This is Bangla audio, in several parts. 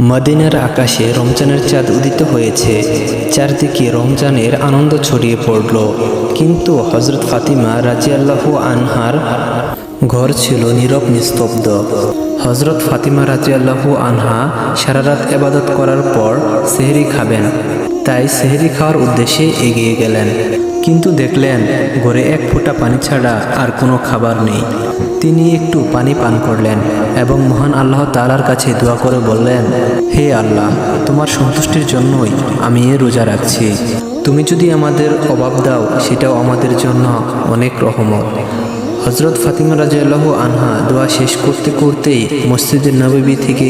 মদিনার আকাশে রমজানের চাঁদ উদিত হয়েছে। চারদিকে রমজানের আনন্দ ছড়িয়ে পড়ল। কিন্তু হযরত ফাতিমা রাদিয়াল্লাহু আনহার ঘর ছিল নীরব নিস্তব্ধ। হযরত ফাতিমা রাদিয়াল্লাহু আনহা সারা রাত ইবাদত করার পর সেহরি খাবেন, তাই সেহরি খাওয়ার উদ্দেশ্যে এগিয়ে গেলেন। কিন্তু দেখলেন ঘরে এক ফোঁটা পানি ছাড়া আর কোনো খাবার নেই। তিনি একটু পানি পান করলেন এবং মহান আল্লাহ তাআলার কাছে দোয়া করে বললেন, হে আল্লাহ, তোমার সন্তুষ্টির জন্যই আমি এ রোজা রাখছি। তুমি যদি আমাদের অভাব দাও সেটাও আমাদের জন্য অনেক রহমত। হযরত ফাতিমা রাদিয়াল্লাহু আনহা দোয়া শেষ করতে করতেই মসজিদে নববী থেকে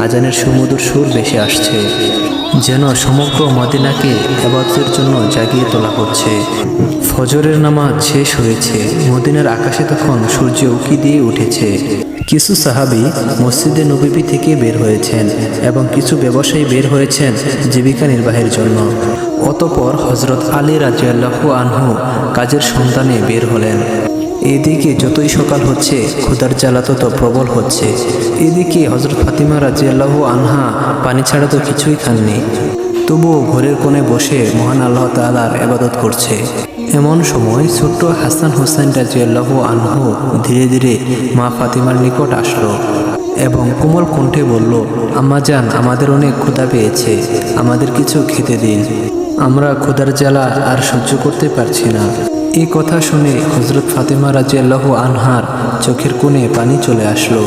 আজানের সুমধুর সুর ভেসে আসছে, যেন সমগ্র মদিনাকে ইবাদতের জন্য জাগিয়ে তোলা হচ্ছে। ফজরের নামাজ শেষ হয়েছে। মদিনার আকাশে তখন সূর্য উঁকি দিয়ে উঠেছে। কিছু সাহাবী মসজিদে নববী থেকে বের হয়েছেন এবং কিছু ব্যবসায়ী বের হয়েছেন জীবিকা নির্বাহের জন্য। অতঃপর হযরত আলী রাদিয়াল্লাহু আনহু কাজের সন্ধানে বের হলেন। এদিকে যতই সকাল হচ্ছে ক্ষুধার জ্বালা তত প্রবল হচ্ছে। এদিকে হযরত ফাতিমা রাদিয়াল্লাহু আনহা পানি ছাড়া তো কিছুই খাননি, তবুও ঘরের কোণে বসে মহান আল্লাহ তাআলার ইবাদত করছে। এমন সময় ছোট্ট হাসান হোসেন রাদিয়াল্লাহু আনহু ধীরে ধীরে মা ফাতিমার নিকট আসলো এবং কোমল কণ্ঠে বলল, আম্মা জান, আমাদের অনেক ক্ষুধা পেয়েছে, আমাদের কিছু খেতে দিন, আমরা ক্ষুধার জ্বালা আর সহ্য করতে পারছি না। এই কথা শুনে হযরত ফাতিমা রাদিয়াল্লাহু আনহার চোখের কোণে পানি চলে আসলো।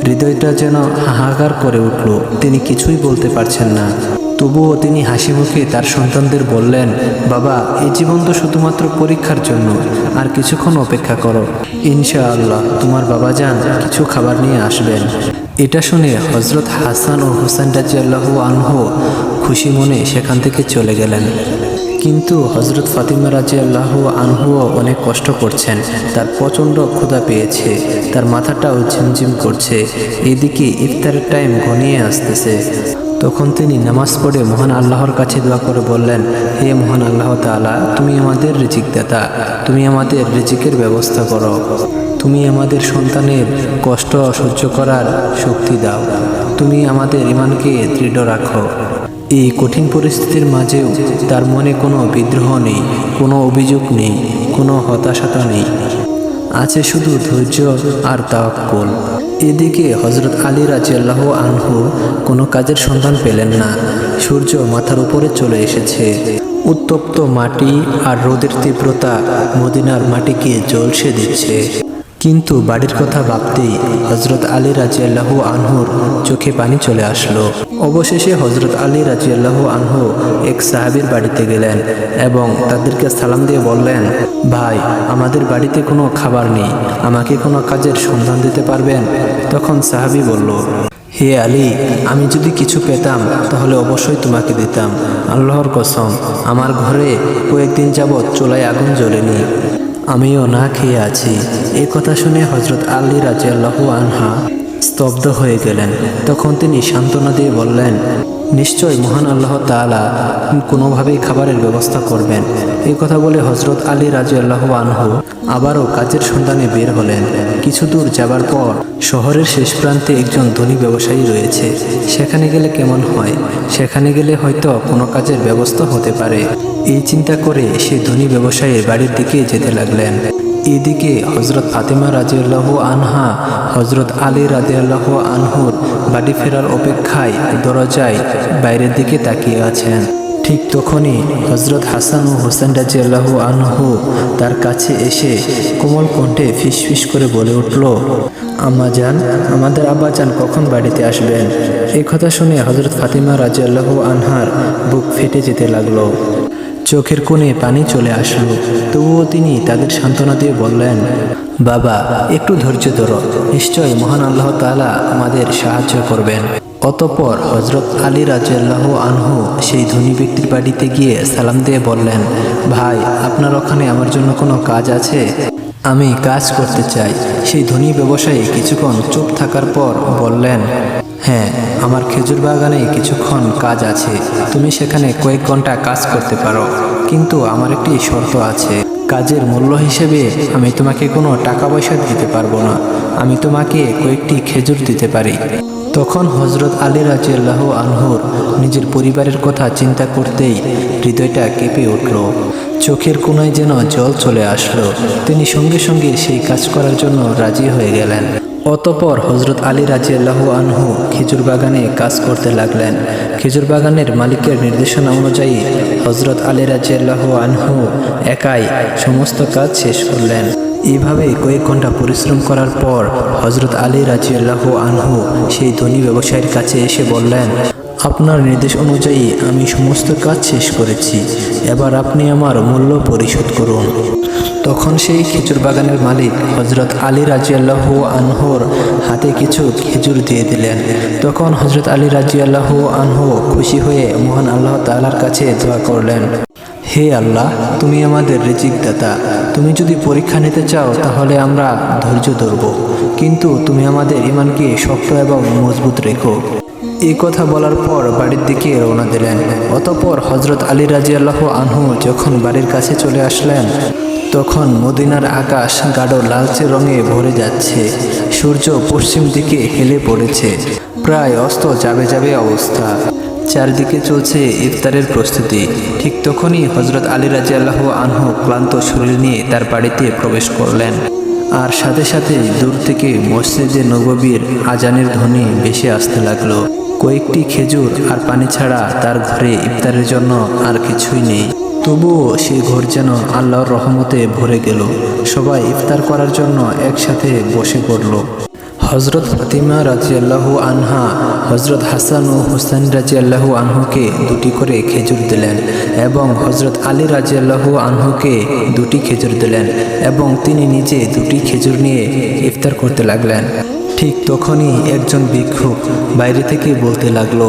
হৃদয়টা যেন হাহাকার করে উঠল। তিনি কিছুই বলতে পারছেন না। তবুও তিনি হাসি মুখে তার সন্তানদের বললেন, বাবা, এই জীবন তো শুধুমাত্র পরীক্ষার জন্য, আর কিছুক্ষণ অপেক্ষা করো, ইনশাআল্লাহ তোমার বাবা যান কিছু খাবার নিয়ে আসবেন। এটা শুনে হযরত হাসান ও হোসেন রাদিয়াল্লাহু আনহু খুশি মনে সেখান থেকে চলে গেলেন। কিন্তু হযরত ফাতিমা রাদিয়াল্লাহু আনহুও অনেক কষ্ট করছেন। তার প্রচণ্ড ক্ষুধা পেয়েছে, তার মাথাটাও ঝিমঝিম করছে। এদিকে ইফতারের টাইম ঘনিয়ে আসতেছে। তখন তিনি নামাজ পড়ে মহান আল্লাহর কাছে দোয়া করে বললেন, হে মহান আল্লাহ তাআলা, তুমি আমাদের রিজিক দাতা, তুমি আমাদের রিজিকের ব্যবস্থা করো, তুমি আমাদের সন্তানের কষ্ট সহ্য করার শক্তি দাও, তুমি আমাদের ঈমানকে দৃঢ় রাখো। এই কঠিন পরিস্থিতির মাঝেও তার মনে কোনো বিদ্রোহ নেই, কোনো অভিযোগ নেই, কোনো হতাশা নেই, আছে শুধু ধৈর্য আর তাওয়াক্কুল। এদিকে হযরত আলী রাদিয়াল্লাহু আনহু কোনো কাজের সন্ধান পেলেন না। সূর্য মাথার উপরে চলে এসেছে। উত্তপ্ত মাটি আর রোদের তীব্রতা মদিনার মাটিকে ঝলসে দিচ্ছে। কিন্তু বাড়ির কথা ভাবতেই হযরত আলী রাদিয়াল্লাহু আনহুর চোখে পানি চলে আসলো। অবশেষে হযরত আলী রাদিয়াল্লাহু আনহু এক সাহাবীর বাড়িতে গেলেন এবং তাদেরকে সালাম দিয়ে বললেন, ভাই, আমাদের বাড়িতে কোনো খাবার নেই, আমাকে কোনো কাজের সন্ধান দিতে পারবেন? তখন সাহাবী বলল, হে আলী, আমি যদি কিছু পেতাম তাহলে অবশ্যই তোমাকে দিতাম। আল্লাহর কসম, আমার ঘরে কয়েকদিন যাবৎ চুলায় আগুন জ্বলেনি, আমিও না খেয়ে আছি। এই কথা শুনে হযরত আলী রাদিয়াল্লাহু আনহা স্তব্ধ হয়ে গেলেন। তখন তিনি সান্ত্বনা দিয়ে বললেন, নিশ্চয় মহান আল্লাহ তাআলা কোনোভাবেই খাবারের ব্যবস্থা করবেন। এই কথা বলে হযরত আলী রাদিয়াল্লাহু আনহু আবারও কাজের সন্ধানে বের হলেন। কিছু দূর যাবার পর শহরের শেষ প্রান্তে একজন ধনী ব্যবসায়ী রয়েছে। সেখানে গেলে কেমন হয়? সেখানে গেলে হয়তো কোনো কাজের ব্যবস্থা হতে পারে। এই চিন্তা করে সেই ধনী ব্যবসায়ীর বাড়ির দিকে যেতে লাগলেন। এদিকে হযরত ফাতিমা রাদিয়াল্লাহু আনহা হযরত আলী রাদিয়াল্লাহু আনহুর বাড়ি ফেরার অপেক্ষায় দরজায় বাইরের দিকে তাকিয়ে আছেন। ঠিক তখনই হযরত হাসান ও হোসেন রাদিয়াল্লাহু আনহু তার কাছে এসে কোমল কণ্ঠে ফিসফিস করে বলে উঠল, আম্মা জান, আমাদের আব্বা জান কখন বাড়িতে আসবেন? এই কথা শুনে হযরত ফাতিমা রাদিয়াল্লাহু আনহার বুক ফেটে যেতে লাগলো। চোখের কোণে পানি চলে আসলো। তবুও তিনি তাদের সান্ত্বনা দিয়ে বললেন, বাবা, একটু ধৈর্য ধরো, নিশ্চয় মহান আল্লাহ তাআলা আমাদের সাহায্য করবেন। অতঃপর হযরত আলী রাদিয়াল্লাহু আনহু সেই ধনী ব্যক্তির বাড়িতে গিয়ে সালাম দিয়ে বললেন, ভাই, আপনার ওখানে আমার জন্য কোনো কাজ আছে? আমি কাজ করতে চাই। সেই ধনী ব্যবসায়ী কিছুক্ষণ চুপ থাকার পর বললেন, হ্যাঁ, আমার খেজুর বাগানে কিছুক্ষণ কাজ আছে, তুমি সেখানে কয়েক ঘন্টা কাজ করতে পারো, কিন্তু আমার একটি শর্ত আছে। কাজের মূল্য হিসেবে আমি তোমাকে কোনো টাকা পয়সা দিতে পারবো না, আমি তোমাকে কয়েকটি খেজুর দিতে পারি। তখন হজরত আলী রাদিয়াল্লাহু আনহুর নিজের পরিবারের কথা চিন্তা করতেই হৃদয়টা কেঁপে উঠল। চোখের কোণায় যেন জল চলে আসলো। তিনি সঙ্গে সঙ্গে সেই কাজ করার জন্য রাজি হয়ে গেলেন। অতঃপর হজরত আলী রাদিয়াল্লাহু আনহু খেজুর বাগানে কাজ করতে লাগলেন। খেজুর বাগানের মালিকের নির্দেশনা অনুযায়ী হজরত আলী রাদিয়াল্লাহু আনহু একাই সমস্ত কাজ শেষ করলেন। এইভাবে কয়েক ঘন্টা পরিশ্রম করার পর হজরত আলী রাদিয়াল্লাহু আনহু সেই ধনী ব্যবসায়ীর কাছে এসে বললেন, আপনার নির্দেশ অনুযায়ী আমি সমস্ত কাজ শেষ করেছি, এবার আপনি আমার মূল্য পরিশোধ করুন। তখন সেই খেজুর বাগানের মালিক হজরত আলী রাদিয়াল্লাহু আনহুর হাতে কিছু খেজুর দিয়ে দিলেন। তখন হজরত আলী রাদিয়াল্লাহু আনহু খুশি হয়ে মহান আল্লাহ তাআলার কাছে দোয়া করলেন, হে আল্লাহ, তুমি আমাদের রিজিক দাতা, তুমি যদি পরীক্ষা নিতে চাও তাহলে আমরা ধৈর্য ধরব, কিন্তু তুমি আমাদের ঈমানকে শক্ত এবং মজবুত রেখো। এই কথা বলার পর বাড়ির দিকে রওনা দিলেন। অতঃপর হজরত আলী রাদিয়াল্লাহু আনহু যখন বাড়ির কাছে চলে আসলেন, তখন মদিনার আকাশ গাঢ় লালচে রঙে ভরে যাচ্ছে। সূর্য পশ্চিম দিকে হেলে পড়েছে, প্রায় অস্ত যাবে যাবে অবস্থা। চারদিকে চলছে ইফতারের প্রস্তুতি। ঠিক তখনই হজরত আলী রাদিয়াল্লাহু আনহু ক্লান্ত শরীর নিয়ে তার বাড়িতে প্রবেশ করলেন। আর সাথে সাথে দূর থেকে মসজিদে নববীর আজানের ধ্বনি ভেসে আসতে লাগলো। কয়েকটি খেজুর আর পানি ছাড়া তার ঘরে ইফতারের জন্য আর কিছুই নেই। তবুও সেই ঘর যেন আল্লাহর রহমতে ভরে গেল। সবাই ইফতার করার জন্য একসাথে বসে পড়ল। হজরত ফাতিমা রাদিয়াল্লাহু আনহা হজরত হাসান ও হুসাইন রাদিয়াল্লাহু আনহুকে দুটি করে খেজুর দিলেন এবং হজরত আলী রাদিয়াল্লাহু আনহুকে দুটি খেজুর দিলেন এবং তিনি নিজে দুটি খেজুর নিয়ে ইফতার করতে লাগলেন। ঠিক তখনই একজন ভিক্ষুক বাইরে থেকে বলতে লাগলো,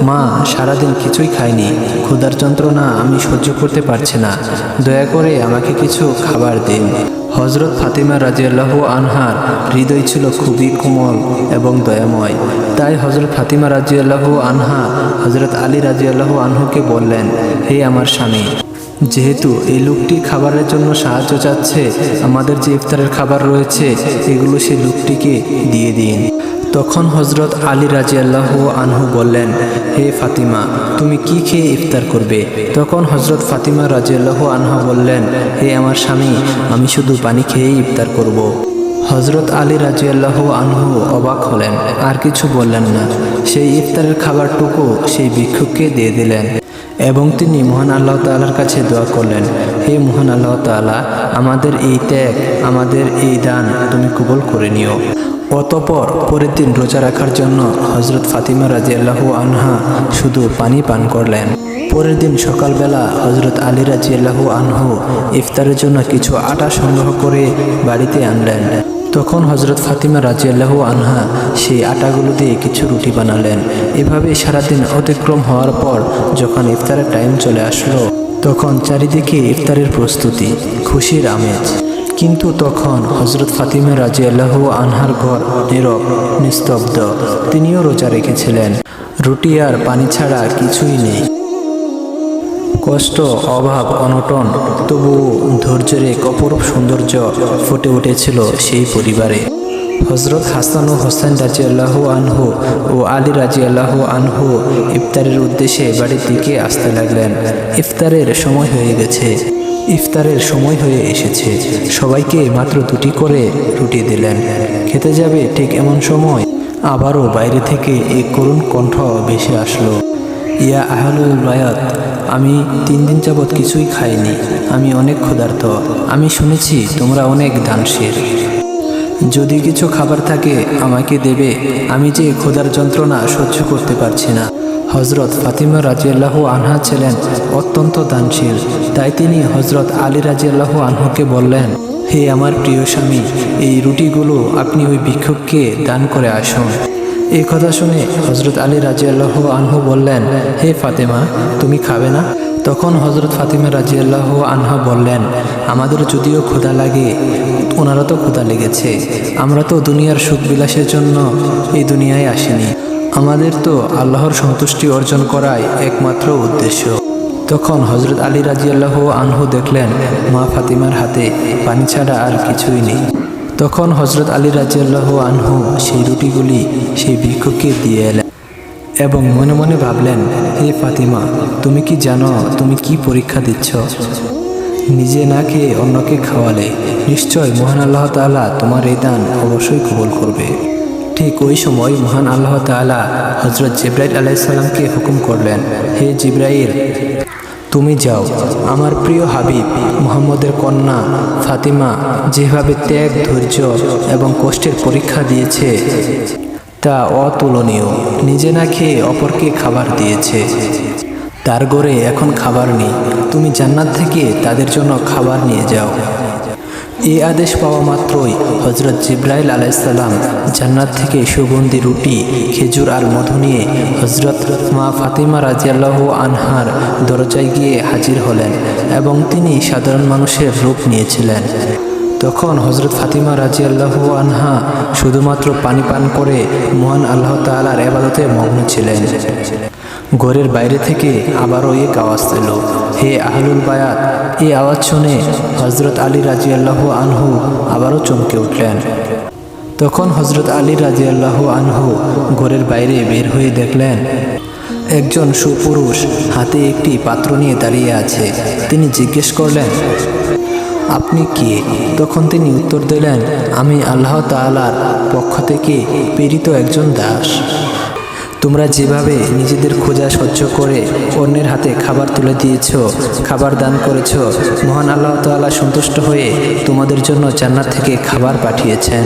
মা, সারাদিন কিছুই খাইনি, ক্ষুধার যন্ত্রণা আমি সহ্য করতে পারছি না, দয়া করে আমাকে কিছু খাবার দিন। হজরত ফাতিমা রাদিয়াল্লাহু আনহার হৃদয় ছিল খুবই কোমল এবং দয়াময়। তাই হজরত ফাতিমা রাদিয়াল্লাহু আনহা হজরত আলী রাদিয়াল্লাহু আনহুকে বললেন, হে আমার স্বামী, যেহেতু এই লোকটি খাবারের জন্য সাহায্য চাচ্ছে, আমাদের যে ইফতারের খাবার রয়েছে এগুলো সেই লোকটিকে দিয়ে দিন। তখন হজরত আলী রাদিয়াল্লাহু আনহু বললেন, হে ফাতিমা, তুমি কি খেয়ে ইফতার করবে? তখন হজরত ফাতিমা রাদিয়াল্লাহু আনহা বললেন, হে আমার স্বামী, আমি শুধু পানি খেয়েই ইফতার করব। হজরত আলী রাদিয়াল্লাহু আনহু অবাক হলেন, আর কিছু বললেন না। সেই ইফতারের খাবারটুকু সেই ভিক্ষুককে দিয়ে দিলেন এবং তিনি মহান আল্লাহ তাআলার কাছে দোয়া করলেন, হে মহান আল্লাহ তাআলা, আমাদের এই ত্যাগ, আমাদের এই দান তুমি কবুল করে নিও। অতঃপর পরের দিন রোজা রাখার জন্য হজরত ফাতিমা রাদিয়াল্লাহু আনহা শুধু পানি পান করলেন। পরের দিন সকালবেলা হজরত আলী রাদিয়াল্লাহু আনহু ইফতারের জন্য কিছু আটা সংগ্রহ করে বাড়িতে আনলেন। তখন হজরত ফাতিমা রাদিয়াল্লাহু আনহা সেই আটাগুলো দিয়ে কিছু রুটি বানালেন। এভাবে সারাদিন অতিক্রম হওয়ার পর যখন ইফতারের টাইম চলে আসলো, তখন চারিদিকে ইফতারের প্রস্তুতি, খুশির আমেজ। কিন্তু তখন হজরত ফাতিমা রাদিয়াল্লাহু আনহার ঘর নীরব, নিস্তব্ধ। তিনিও রোজা রেখেছিলেন। রুটি আর পানি ছাড়া কিছুই নেই। কষ্ট, অভাব, অনটন, তবুও ধৈর্যের এক অপরূপ সৌন্দর্য ফুটে উঠেছিল সেই পরিবারে। হজরত হাসান ও হুসাইন রাদিয়াল্লাহু আনহু ও আলী রাদিয়াল্লাহু আনহু ইফতারের উদ্দেশ্যে বাড়ির দিকে আসতে লাগলেন। ইফতারের সময় হয়ে গেছে। ইফতারের সময় হয়ে এসেছে। সবাইকে মাত্র দুটি করে রুটি দিলেন। খেতে যাবে ঠিক এমন সময় আবারও বাইরে থেকে এক করুণ কণ্ঠ ভেসে আসলো, ইয়া আহলুল বায়াত, আমি 3 দিন যাবৎ কিছুই খাইনি, আমি অনেক ক্ষুধার্ত। আমি শুনেছি তোমরা অনেক দানশীল। যদি কিছু খাবার থাকে আমাকে দেবে, আমি যে ক্ষুধার যন্ত্রণা সহ্য করতে পারছি না। হজরত ফাতিমা রাদিয়াল্লাহু আনহা ছিলেন অত্যন্ত দানশীল। তাই তিনি হজরত আলী রাদিয়াল্লাহু আনহুকে বললেন, হে আমার প্রিয় স্বামী, এই রুটিগুলো আপনি ওই ভিক্ষুককে দান করে আসুন। এই কথা শুনে হজরত আলী রাদিয়াল্লাহু আনহু বললেন, হে ফাতেমা, তুমি খাবে না? তখন হজরত ফাতিমা রাদিয়াল্লাহু আনহা বললেন, আমাদের যদিও ক্ষুধা লাগে, ওনারা তো ক্ষুধা লেগেছে। আমরা তো দুনিয়ার সুখ বিলাসের জন্য এই দুনিয়ায় আসিনি। আমাদের তো আল্লাহর সন্তুষ্টি অর্জন করাই একমাত্র উদ্দেশ্য। তখন হজরত আলী রাদিয়াল্লাহু আনহু দেখলেন মা ফাতিমার হাতে পানি ছাড়া আর কিছুই নেই। তখন হযরত আলী রাদিয়াল্লাহু আনহু সেই রুটিগুলি সেই ভিক্ষুককে দিয়ে এলেন এবং মনে মনে ভাবলেন, হে ফাতিমা, তুমি কি জানো তুমি কি পরীক্ষা দিচ্ছ? নিজে না খেয়ে অন্যকে খাওয়ালে নিশ্চয় মহান আল্লাহ তাআলা তোমার এই দান অবশ্যই কবুল করবে। ঠিক ওই সময় মহান আল্লাহ তাআলা হযরত জিবরাইল আলাইহিস সালামকে হুকুম করলেন, হে জিবরাইল, তুমি যাও, আমার প্রিয় হাবিব মুহাম্মদের কন্যা ফাতিমা যেভাবে ত্যাগ, ধৈর্য এবং কষ্টের পরীক্ষা দিয়েছে তা অতুলনীয়। নিজে না খেয়ে অপরকে খাবার দিয়েছে। তার ঘরে এখন খাবার নেই, তুমি জান্নাত থেকে তাদের জন্য খাবার নিয়ে যাও। এই আদেশ পাওয়া মাত্রই হযরত জিবরাইল আলাইহিস সালাম জান্নাত থেকে সুগন্ধি রুটি, খেজুর আর মধু নিয়ে হযরত মা ফাতিমা রাদিয়াল্লাহু আনহার দরজায় গিয়ে হাজির হলেন এবং তিনি সাধারণ মানুষের রূপ নিয়েছিলেন। তখন হযরত ফাতিমা রাদিয়াল্লাহু আনহা শুধুমাত্র পানি পান করে মহান আল্লাহ তাআলার ইবাদতে মগ্ন ছিলেন। ঘরের বাইরে থেকে আবারও এক আওয়াজ এলো, হে আহলুল বায়াত। এই আওয়াজ শুনে হযরত আলী রাদিয়াল্লাহু আনহু আবারও চমকে উঠলেন। তখন হযরত আলী রাদিয়াল্লাহু আনহু ঘরের বাইরে বের হয়ে দেখলেন একজন সুপুরুষ হাতে একটি পাত্র নিয়ে দাঁড়িয়ে আছে। তিনি জিজ্ঞেস করলেন, আপনি কে? তখন তিনি উত্তর দিলেন, আমি আল্লাহ তাআলার পক্ষ থেকে প্রেরিত একজন দাস। তোমরা যেভাবে নিজেদের খোঁজা সহ্য করে অন্যের হাতে খাবার তুলে দিয়েছ, খাবার দান করেছ, মহান আল্লাহ তাআলা সন্তুষ্ট হয়ে তোমাদের জন্য জান্নাত থেকে খাবার পাঠিয়েছেন।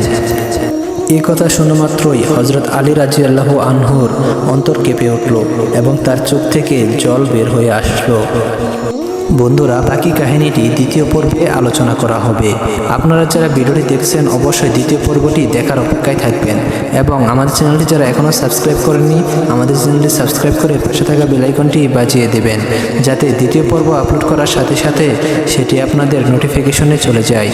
এই কথা শুনে মাত্রই হযরত আলী রাদিয়াল্লাহু আনহুর অন্তর কেঁপে উঠল এবং তার চোখ থেকে জল বের হয়ে আসলো। বন্ধুরা, বাকি কাহিনীটি দ্বিতীয় পর্বে আলোচনা করা হবে। আপনারা যারা ভিডিওটি দেখছেন অবশ্যই দ্বিতীয় পর্বটি দেখার অপেক্ষায় থাকবেন এবং আমাদের চ্যানেলটি যারা এখনও সাবস্ক্রাইব করেননি আমাদের চ্যানেলটি সাবস্ক্রাইব করে পাশে থাকা বেল আইকনটি বাজিয়ে দেবেন, যাতে দ্বিতীয় পর্ব আপলোড করার সাথে সাথে সেটি আপনাদের নোটিফিকেশনে চলে যায়।